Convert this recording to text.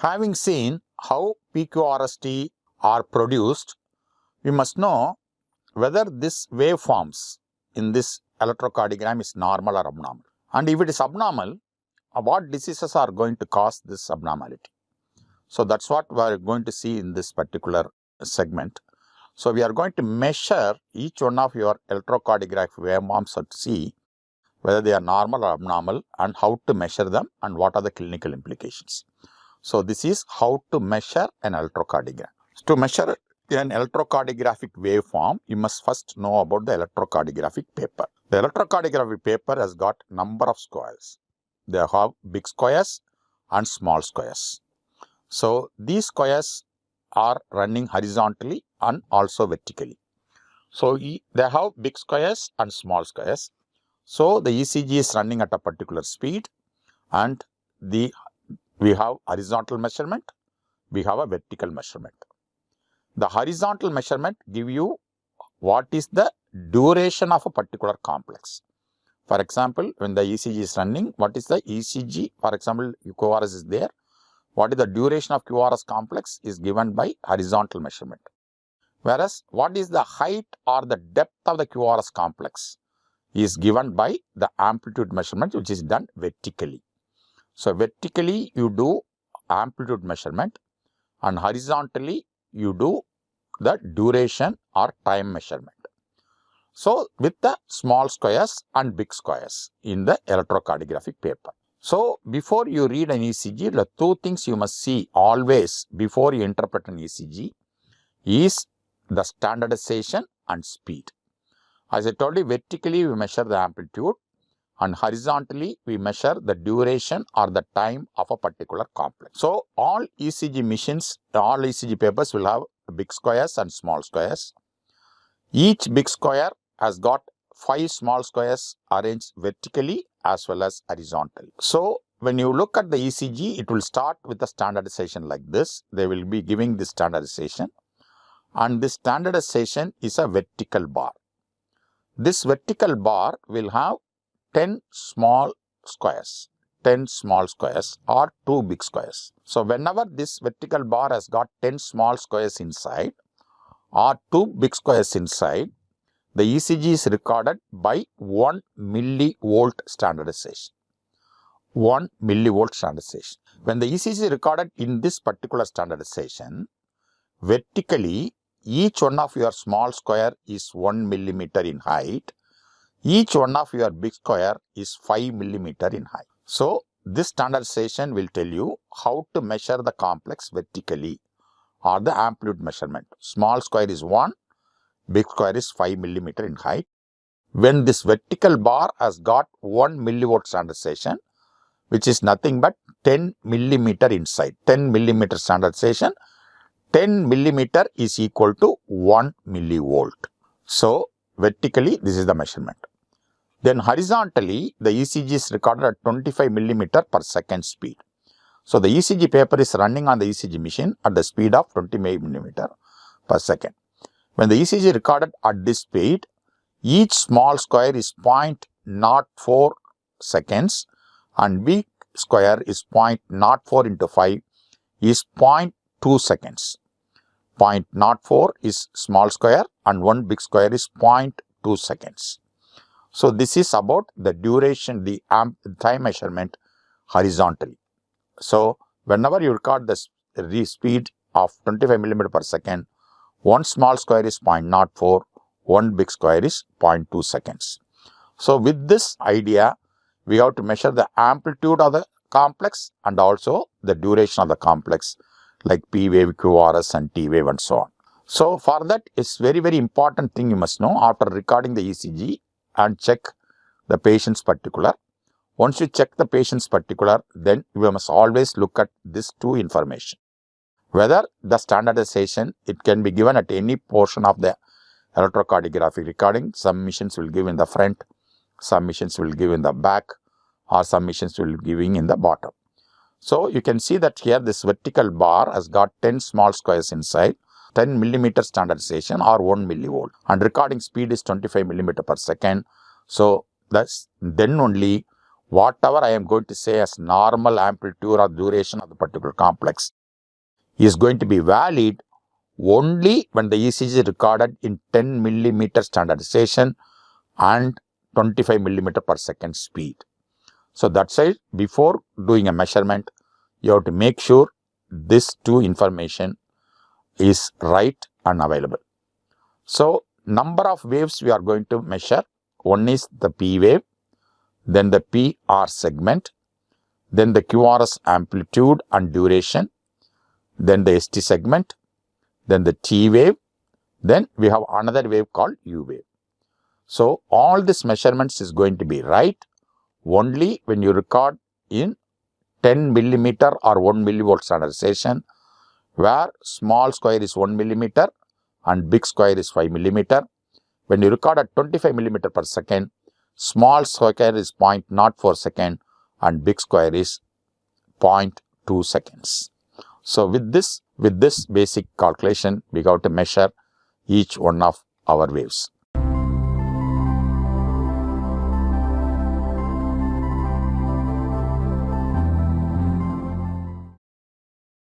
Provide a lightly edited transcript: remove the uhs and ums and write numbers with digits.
Having seen how PQRST are produced, we must know whether this waveforms in this electrocardiogram is normal or abnormal. And if it is abnormal, what diseases are going to cause this abnormality? So that's what we are going to see in this particular segment. So we are going to measure each one of your electrocardiographic waveforms to see whether they are normal or abnormal and how to measure them and what are the clinical implications. So this is how to measure an electrocardiogram. To measure an electrocardiographic waveform, you must first know about the electrocardiographic paper. The electrocardiographic paper has got number of squares. They have big squares and small squares. So these squares are running horizontally and also vertically. So they have big squares and small squares. So the ECG is running at a particular speed, and we have horizontal measurement, we have a vertical measurement. The horizontal measurement give you what is the duration of a particular complex. For example, when the ECG is running, what is the ECG? For example, QRS is there. What is the duration of QRS complex is given by horizontal measurement. Whereas, what is the height or the depth of the QRS complex is given by the amplitude measurement, which is done vertically. So, vertically you do amplitude measurement and horizontally you do the duration or time measurement. So, with the small squares and big squares in the electrocardiographic paper. So, before you read an ECG, the two things you must see always before you interpret an ECG is the standardization and speed. As I told you, vertically we measure the amplitude and horizontally we measure the duration or the time of a particular complex. So, all ECG machines, all ECG papers will have big squares and small squares. Each big square has got 5 small squares arranged vertically as well as horizontally. So, when you look at the ECG, it will start with the standardization like this. They will be giving this standardization, and this standardization is a vertical bar. This vertical bar will have 10 small squares, 10 small squares or 2 big squares. So, whenever this vertical bar has got 10 small squares inside or 2 big squares inside, the ECG is recorded by 1 millivolt standardization. 1 millivolt standardization. When the ECG is recorded in this particular standardization, vertically each one of your small square is 1 millimeter in height. Each one of your big square is 5 millimeter in height. So, this standardization will tell you how to measure the complex vertically or the amplitude measurement. Small square is 1, big square is 5 millimeter in height. When this vertical bar has got 1 millivolt standardization, which is nothing but 10 millimeter inside, 10 millimeter standardization, 10 millimeter is equal to 1 millivolt. So, vertically this is the measurement. Then horizontally, the ECG is recorded at 25 millimeter per second speed. So, the ECG paper is running on the ECG machine at the speed of 25 millimeter per second. When the ECG is recorded at this speed, each small square is 0.04 seconds and big square is 0.04 into 5 is 0.2 seconds. 0.04 is small square and 1 big square is 0.2 seconds. So, this is about the duration, the time measurement horizontally. So, whenever you record the speed of 25 millimeter per second, 1 small square is 0.04, 1 big square is 0.2 seconds. So, with this idea, we have to measure the amplitude of the complex and also the duration of the complex like P wave, QRS and T wave and so on. So, for that, it's very important thing you must know after recording the ECG and check the patient's particular. Once you check the patient's particular, then you must always look at these two information. Whether the standardization, it can be given at any portion of the electrocardiographic recording. Some machines will give in the front, some machines will give in the back, or some machines will be giving in the bottom. So, you can see that here this vertical bar has got 10 small squares inside, 10 millimeter standardization or 1 millivolt, and recording speed is 25 millimeter per second. So, then only whatever I am going to say as normal amplitude or duration of the particular complex is going to be valid only when the ECG is recorded in 10 millimeter standardization and 25 millimeter per second speed. So that's why before doing a measurement, you have to make sure this two information is right and available. So number of waves we are going to measure. One is the P wave, then the PR segment, then the QRS amplitude and duration, then the ST segment, then the T wave, then we have another wave called U wave. So all these measurements is going to be right only when you record in 10 millimeter or 1 millivolt standardization, where small square is 1 millimeter and big square is 5 millimeter. When you record at 25 millimeter per second, small square is 0.04 second and big square is 0.2 seconds. So with this basic calculation, we got to measure each one of our waves.